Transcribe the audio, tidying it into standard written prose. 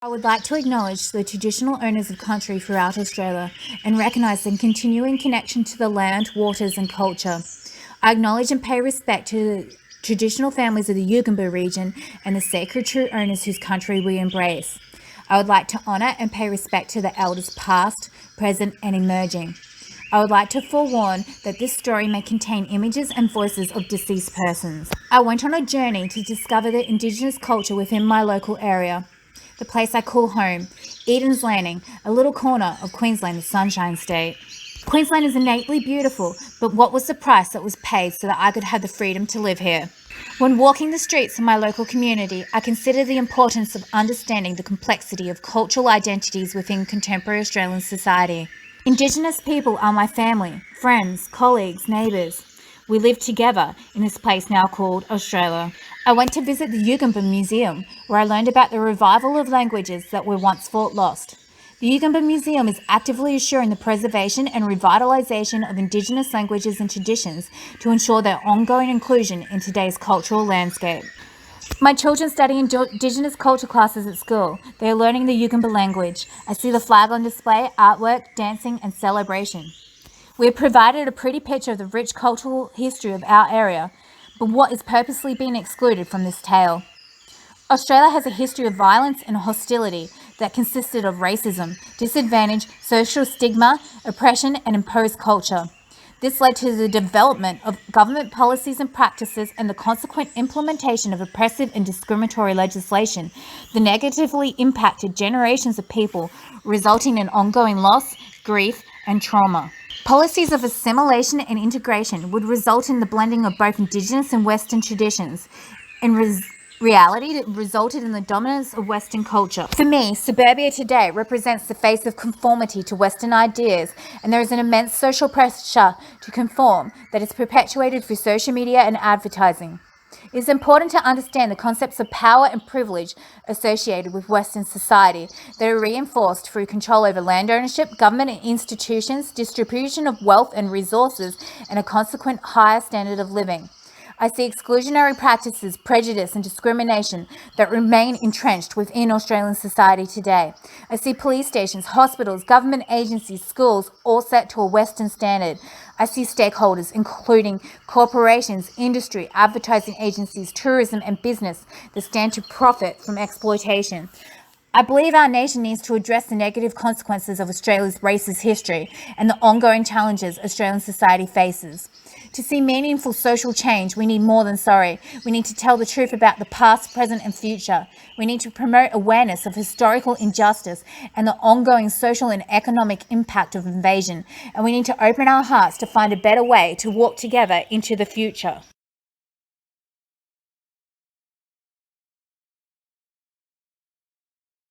I would like to acknowledge the traditional owners of country throughout Australia and recognise their continuing connection to the land, waters and culture. I acknowledge and pay respect to the traditional families of the Yugambeh region and the sacred true owners whose country we embrace. I would like to honour and pay respect to the elders past, present and emerging. I would like to forewarn that this story may contain images and voices of deceased persons. I went on a journey to discover the Indigenous culture within my local area, the place I call home, Eden's Landing, a little corner of Queensland, the Sunshine State. Queensland is innately beautiful, but what was the price that was paid so that I could have the freedom to live here? When walking the streets of my local community, I consider the importance of understanding the complexity of cultural identities within contemporary Australian society. Indigenous people are my family, friends, colleagues, neighbours. We live together in this place now called Australia. I went to visit the Yugambeh Museum, where I learned about the revival of languages that were once thought lost. The Yugambeh Museum is actively assuring the preservation and revitalisation of Indigenous languages and traditions to ensure their ongoing inclusion in today's cultural landscape. My children study Indigenous culture classes at school. They are learning the Yugambeh language. I see the flag on display, artwork, dancing and celebration. We have provided a pretty picture of the rich cultural history of our area, but what is purposely being excluded from this tale? Australia has a history of violence and hostility that consisted of racism, disadvantage, social stigma, oppression and imposed culture. This led to the development of government policies and practices and the consequent implementation of oppressive and discriminatory legislation that negatively impacted generations of people, resulting in ongoing loss, grief and trauma. Policies of assimilation and integration would result in the blending of both Indigenous and Western traditions. In reality, it resulted in the dominance of Western culture. For me, suburbia today represents the face of conformity to Western ideas, and there is an immense social pressure to conform that is perpetuated through social media and advertising. It is important to understand the concepts of power and privilege associated with Western society that are reinforced through control over land ownership, government and institutions, distribution of wealth and resources, and a consequent higher standard of living. I see exclusionary practices, prejudice and discrimination that remain entrenched within Australian society today. I see police stations, hospitals, government agencies, schools all set to a Western standard. I see stakeholders, including corporations, industry, advertising agencies, tourism and business that stand to profit from exploitation. I believe our nation needs to address the negative consequences of Australia's racist history and the ongoing challenges Australian society faces. To see meaningful social change, we need more than sorry. We need to tell the truth about the past, present and future. We need to promote awareness of historical injustice and the ongoing social and economic impact of invasion. And we need to open our hearts to find a better way to walk together into the future.